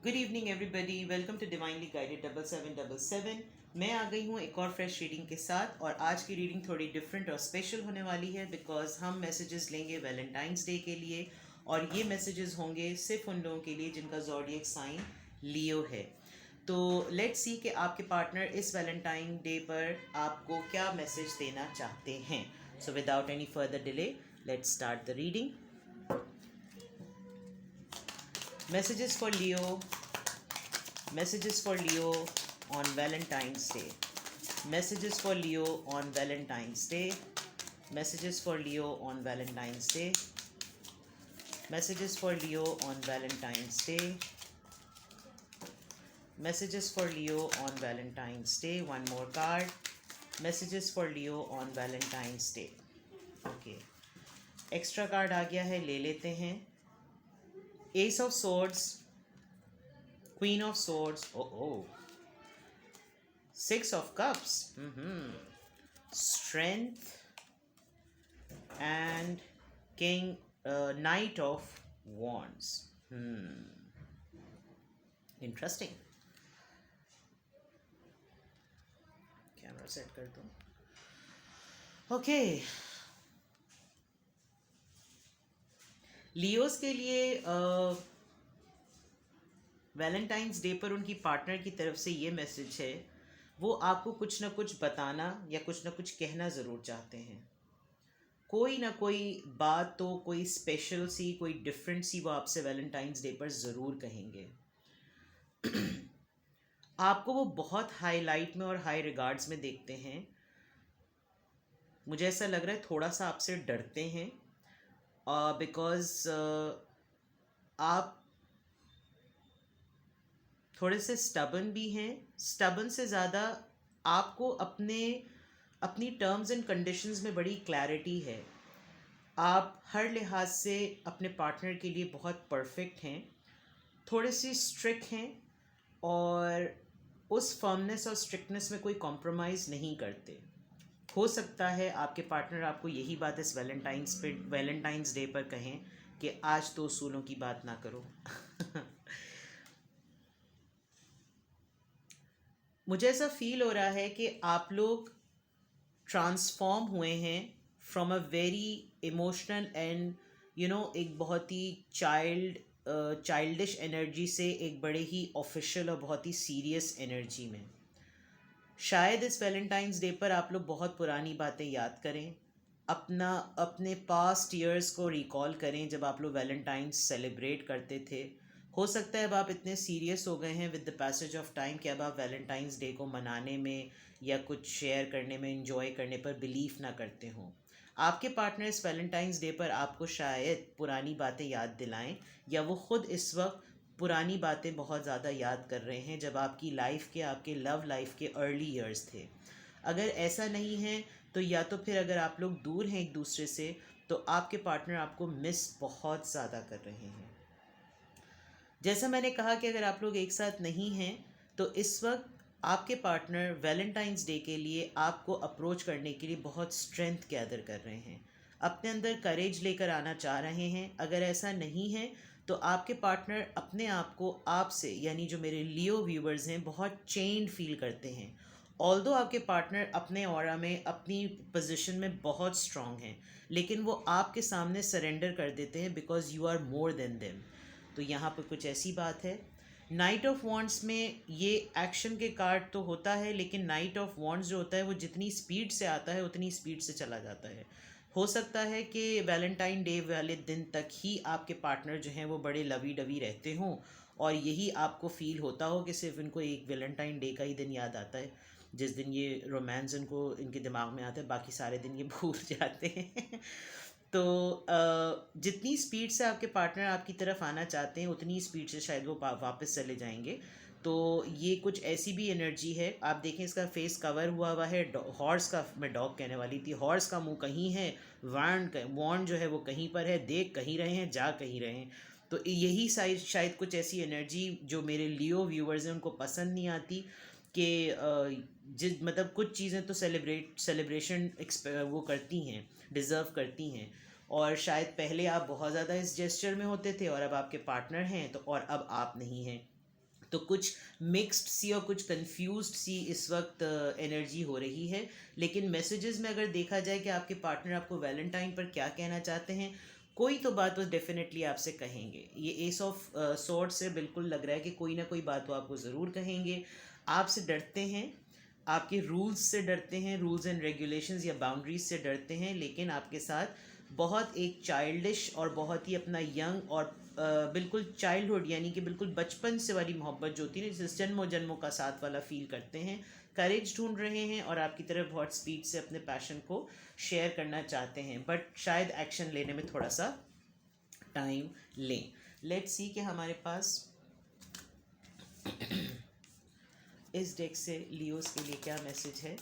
Good evening everybody, welcome to divinely guided 7777। मैं आ गई हूँ एक और फ्रेश रीडिंग के साथ। और आज की रीडिंग थोड़ी डिफरेंट और स्पेशल होने वाली है बिकॉज हम मैसेजेस लेंगे वैलेंटाइंस डे के लिए। और ये मैसेजेस होंगे सिर्फ उन लोगों के लिए जिनका ज़ोडिएक साइन लियो है। तो लेट्स सी कि आपके पार्टनर इस वैलेंटाइन डे पर आपको क्या मैसेज देना चाहते हैं। So without any further delay, let's start the reading. Messages for Leo. Messages for Leo on Valentine's Day. Messages for Leo on Valentine's Day. Messages for Leo on Valentine's Day. Messages for Leo on Valentine's Day. Messages for Leo on Valentine's Day. One more card. Messages for Leo on Valentine's Day. Okay. Extra card आ गया है, ले लेते हैं। Ace of Swords, Queen of Swords, Six of Cups, Strength, and Knight of Wands. Interesting. Camera set कर दूँ। Okay. Leos के लिए वैलेंटाइंस डे पर उनकी पार्टनर की तरफ से ये मैसेज है, वो आपको कुछ ना कुछ बताना या कुछ ना कुछ कहना ज़रूर चाहते हैं। कोई ना कोई बात तो, कोई स्पेशल सी, कोई डिफरेंट सी वो आपसे वैलेंटाइंस डे पर ज़रूर कहेंगे। आपको वो बहुत हाईलाइट में और हाई रिगार्ड्स में देखते हैं। मुझे ऐसा लग रहा है थोड़ा सा आपसे डरते हैं बिकॉज आप थोड़े से स्टबन भी हैं। स्टबन से ज़्यादा आपको अपनी टर्म्स एंड कंडीशंस में बड़ी क्लैरिटी है। आप हर लिहाज से अपने पार्टनर के लिए बहुत परफेक्ट हैं, थोड़े से स्ट्रिक्ट हैं और उस फर्मनेस और स्ट्रिक्टनेस में कोई कॉम्प्रोमाइज़ नहीं करते। हो सकता है आपके पार्टनर आपको यही बात इस वैलेंटाइंस डे पर कहें कि आज तो उसूलों की बात ना करो। मुझे ऐसा फील हो रहा है कि आप लोग ट्रांसफॉर्म हुए हैं from a very emotional and एक बहुत ही चाइल्डिश एनर्जी से एक बड़े ही ऑफिशियल और बहुत ही सीरियस एनर्जी में। शायद इस वैलेंटाइंस डे पर आप लोग बहुत पुरानी बातें याद करें, अपने पास्ट ईयर्स को रिकॉल करें जब आप लोग वैलेंटाइंस सेलिब्रेट करते थे। हो सकता है अब आप इतने सीरियस हो गए हैं with the passage of time कि अब आप वैलेंटाइंस डे को मनाने में या कुछ शेयर करने में, इंजॉय करने पर बिलीव ना करते हों। आपके पार्टनर इस वैलेंटाइंस डे पर आपको शायद पुरानी बातें याद दिलाएं या वो खुद इस वक्त पुरानी बातें बहुत ज़्यादा याद कर रहे हैं जब आपकी लाइफ के, आपके लव लाइफ के अर्ली ईयर्स थे। अगर ऐसा नहीं है तो या तो फिर अगर आप लोग दूर हैं एक दूसरे से तो आपके पार्टनर आपको मिस बहुत ज़्यादा कर रहे हैं। जैसा मैंने कहा कि अगर आप लोग एक साथ नहीं हैं तो इस वक्त आपके पार्टनर वैलेंटाइंस डे के लिए आपको अप्रोच करने के लिए बहुत स्ट्रेंथ गैदर कर रहे हैं, अपने अंदर करेज लेकर आना चाह रहे हैं। अगर ऐसा नहीं है तो आपके पार्टनर अपने आप को आपसे, यानी जो मेरे लियो व्यूवर्स हैं, बहुत चेन्ड फील करते हैं। ऑल्दो आपके पार्टनर अपने ऑरा में, अपनी पोजीशन में बहुत स्ट्रांग हैं, लेकिन वो आपके सामने सरेंडर कर देते हैं because you are more than them. तो यहाँ पर कुछ ऐसी बात है। नाइट ऑफ वॉन्ड्स में ये एक्शन के कार्ड तो होता है, लेकिन नाइट ऑफ वॉन्ड्स जो होता है वो जितनी स्पीड से आता है उतनी स्पीड से चला जाता है। हो सकता है कि वैलेंटाइन डे वाले दिन तक ही आपके पार्टनर जो हैं वो बड़े लवी डवी रहते हों और यही आपको फील होता हो कि सिर्फ इनको एक वैलेंटाइन डे का ही दिन याद आता है, जिस दिन ये रोमांस इनको इनके दिमाग में आता है, बाकी सारे दिन ये भूल जाते हैं। तो जितनी स्पीड से आपके पार्टनर आपकी तरफ आना चाहते हैं उतनी स्पीड से शायद वो वापस चले जाएंगे। तो ये कुछ ऐसी भी एनर्जी है। आप देखें इसका फेस कवर हुआ है हॉर्स का, मैं डॉग कहने वाली थी, हॉर्स का मुंह कहीं है, वॉन्ड जो है वो कहीं पर है, देख कहीं रहे हैं, जा कहीं रहे हैं। तो यही शायद कुछ ऐसी एनर्जी जो मेरे लियो व्यूवर्स हैं उनको पसंद नहीं आती कि मतलब कुछ चीज़ें तो सेलिब्रेशन वो करती हैं, डिज़र्व करती हैं। और शायद पहले आप बहुत ज़्यादा इस जेस्चर में होते थे और अब आपके पार्टनर हैं तो और अब आप नहीं हैं। तो कुछ मिक्स्ड सी और कुछ कंफ्यूज्ड सी इस वक्त एनर्जी हो रही है। लेकिन मैसेजेस में अगर देखा जाए कि आपके पार्टनर आपको वैलेंटाइन पर क्या कहना चाहते हैं, कोई तो बात वो डेफिनेटली आपसे कहेंगे। ये एस ऑफ सॉर्ड से बिल्कुल लग रहा है कि कोई ना कोई बात वो आपको ज़रूर कहेंगे। आपसे डरते हैं, आपके रूल्स से डरते हैं, रूल्स एंड रेगुलेशंस या बाउंड्रीज से डरते हैं, लेकिन आपके साथ बहुत एक चाइल्डिश और बहुत ही अपना यंग और बिल्कुल चाइल्डहुड यानी कि बिल्कुल बचपन से वाली मोहब्बत जो होती है ना, जिस जन्मों जन्मों का साथ वाला फील करते हैं, करेज ढूंढ रहे हैं और आपकी तरफ बहुत स्पीड से अपने पैशन को शेयर करना चाहते हैं, बट शायद एक्शन लेने में थोड़ा सा टाइम लें। लेट्स सी कि हमारे पास इस डेक से लियोस के लिए क्या मैसेज है।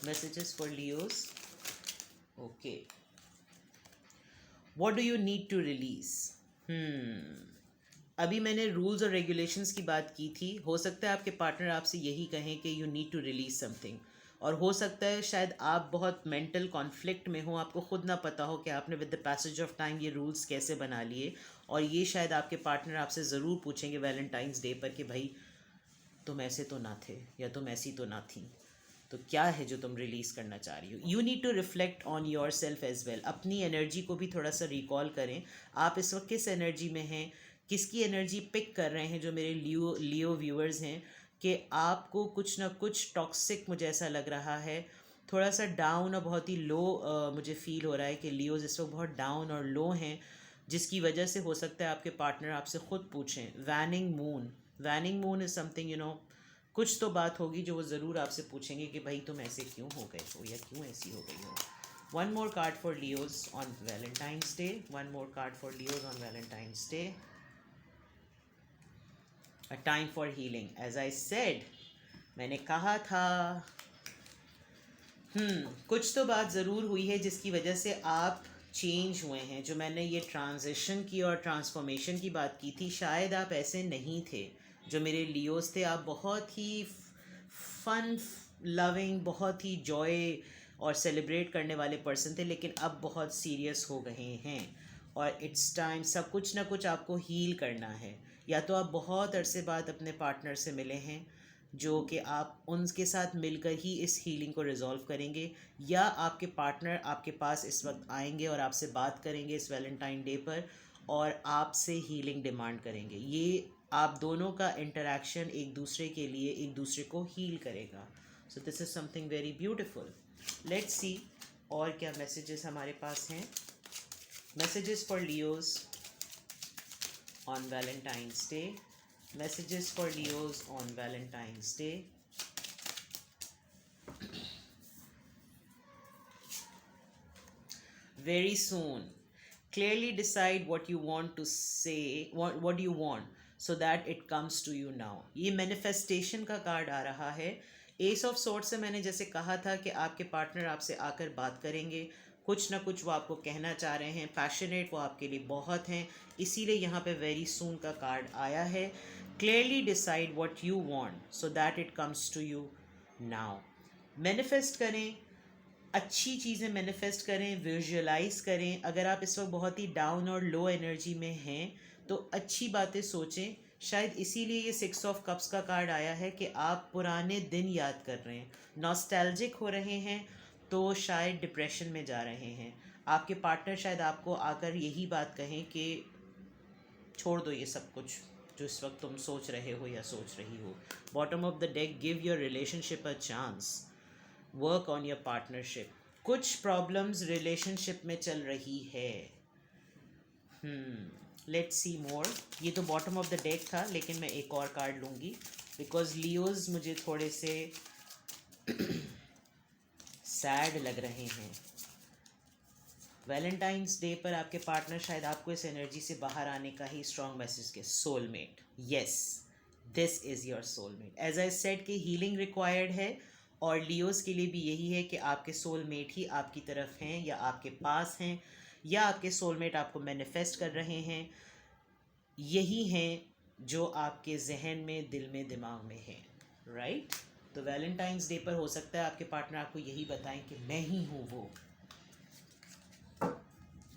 Messages for Leos. Okay, what do you need to release. अभी मैंने रूल्स और रेगुलेशंस की बात की थी। हो सकता है आपके पार्टनर आपसे यही कहें कि you need to release something, और हो सकता है शायद आप बहुत मेंटल कॉन्फ्लिक्ट में हो, आपको खुद ना पता हो कि आपने with the passage of time ये रूल्स कैसे बना लिए, और ये शायद आपके पार्टनर आपसे ज़रूर पूछेंगे वैलेंटाइंस डे पर कि भाई तुम ऐसे तो ना थे या तुम ऐसी तो ना थी, तो क्या है जो तुम रिलीज़ करना चाह रही हो। You need to reflect on yourself as well. अपनी एनर्जी को भी थोड़ा सा रिकॉल करें। आप इस वक्त किस एनर्जी में हैं, किसकी एनर्जी पिक कर रहे हैं। जो मेरे लियो व्यूअर्स हैं, कि आपको कुछ ना कुछ टॉक्सिक मुझे ऐसा लग रहा है, थोड़ा सा डाउन और बहुत ही लो मुझे फील हो रहा है कि लियोज इस वक्त बहुत डाउन और लो हैं, जिसकी वजह से हो सकता है आपके पार्टनर आपसे ख़ुद पूछें। Waning moon, waning moon is something, कुछ तो बात होगी जो वो ज़रूर आपसे पूछेंगे कि भाई तुम ऐसे क्यों हो गए हो या क्यों ऐसी हो गई हो। One more card for Leos on Valentine's day. One more card for Leos on Valentine's day. A time for healing. As I said, मैंने कहा था कुछ तो बात ज़रूर हुई है जिसकी वजह से आप चेंज हुए हैं। जो मैंने ये ट्रांजिशन की और ट्रांसफॉर्मेशन की बात की थी, शायद आप ऐसे नहीं थे। जो मेरे लियोस थे, आप बहुत ही फन लविंग, बहुत ही जॉय और सेलिब्रेट करने वाले पर्सन थे, लेकिन अब बहुत सीरियस हो गए हैं और इट्स टाइम सब कुछ ना कुछ आपको हील करना है। या तो आप बहुत अरसे बाद अपने पार्टनर से मिले हैं, जो कि आप उनके साथ मिलकर ही इस हीलिंग को रिजॉल्व करेंगे, या आपके पार्टनर आपके पास इस वक्त आएंगे और आपसे बात करेंगे इस वैलेंटाइन डे पर और आपसे हीलिंग डिमांड करेंगे। ये आप दोनों का इंटरेक्शन एक दूसरे के लिए एक दूसरे को हील करेगा। So this is something very beautiful. Let's see और क्या मैसेजेस हमारे पास हैं। Messages for Leos on Valentine's day. Messages for Leos on Valentine's Day. Very soon. Clearly decide what you want to say, what you want, so that it comes to you now. ये manifestation का card आ रहा है। S of sword से मैंने जैसे कहा था कि आपके पार्टनर आपसे आकर बात करेंगे, कुछ ना कुछ वो आपको कहना चाह रहे हैं, पैशनेट वो आपके लिए बहुत हैं, इसीलिए यहाँ पे वेरी सून का कार्ड आया है। Clearly decide what you want so that it comes to you now. Manifest करें, अच्छी चीज़ें मैनिफेस्ट करें, विजुअलाइज करें। अगर आप इस वक्त बहुत ही डाउन और लो एनर्जी में हैं तो अच्छी बातें सोचें। शायद इसीलिए ये 6 ऑफ कप्स का कार्ड आया है कि आप पुराने दिन याद कर रहे हैं, नॉस्टैल्जिक हो रहे हैं, तो शायद डिप्रेशन में जा रहे हैं। आपके पार्टनर शायद आपको आकर यही बात कहें कि छोड़ दो ये सब कुछ जो इस वक्त तुम सोच रहे हो या सोच रही हो। Bottom of the deck, give your relationship a chance, work on your partnership. कुछ प्रॉब्लम्स रिलेशनशिप में चल रही है। लेट्स सी मोर। ये तो बॉटम ऑफ द डेक था, लेकिन मैं एक और कार्ड लूँगी बिकॉज लियोज मुझे थोड़े से सैड लग रहे हैं। वैलेंटाइंस डे पर आपके पार्टनर शायद आपको इस एनर्जी से बाहर आने का ही स्ट्रॉन्ग मैसेज के soulmate. Yes, this is your soulmate. As I said कि हीलिंग रिक्वायर्ड है और लियोस के लिए भी यही है कि आपके सोलमेट ही आपकी तरफ हैं या आपके पास हैं, या आपके सोलमेट आपको मैनिफेस्ट कर रहे हैं। यही हैं जो आपके जहन में, दिल में, दिमाग में है, राइट? तो वैलेंटाइंस डे पर हो सकता है आपके पार्टनर आपको यही बताएं कि मैं ही हूँ वो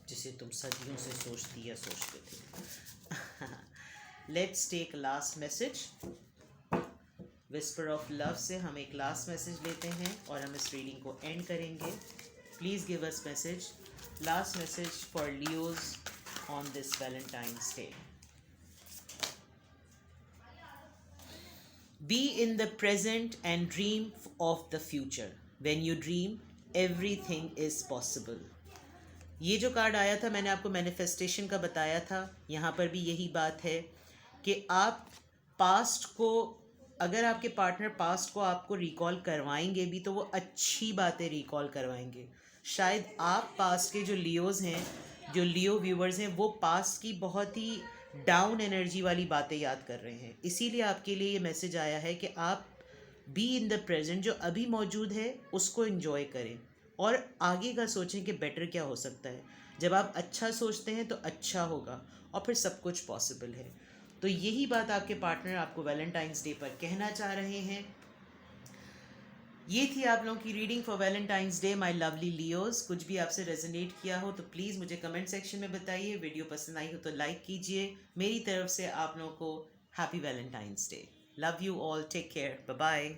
जिसे तुम सदियों से सोचती या सोचते थे। Let's take last message. Whisper of love से हम एक लास्ट मैसेज लेते हैं और हम इस रीडिंग को एंड करेंगे। Please give us message, last message for Leos on this Valentine's day. Be in the present and dream of the future. When you dream, everything is possible. ये जो card आया था मैंने आपको मैनिफेस्टेशन का बताया था, यहाँ पर भी यही बात है कि आप पास्ट को, अगर आपके पार्टनर पास्ट को आपको रिकॉल करवाएंगे भी तो वो अच्छी बातें रिकॉल करवाएंगे। शायद आप पास्ट के जो लियोज हैं, जो लियो व्यूवर्स हैं, वो पास्ट की बहुत ही डाउन एनर्जी वाली बातें याद कर रहे हैं। इसीलिए आपके लिए ये मैसेज आया है कि आप बी इन द प्रेजेंट, जो अभी मौजूद है उसको एंजॉय करें और आगे का सोचें कि बेटर क्या हो सकता है। जब आप अच्छा सोचते हैं तो अच्छा होगा और फिर सब कुछ पॉसिबल है। तो यही बात आपके पार्टनर आपको वैलेंटाइंस डे पर कहना चाह रहे हैं। ये थी आप लोगों की reading for Valentine's day my lovely Leos. कुछ भी आपसे रेजोनेट किया हो तो प्लीज़ मुझे कमेंट सेक्शन में बताइए। वीडियो पसंद आई हो तो लाइक कीजिए। मेरी तरफ से आप लोगों को happy Valentine's day. Love you all, take care, bye bye.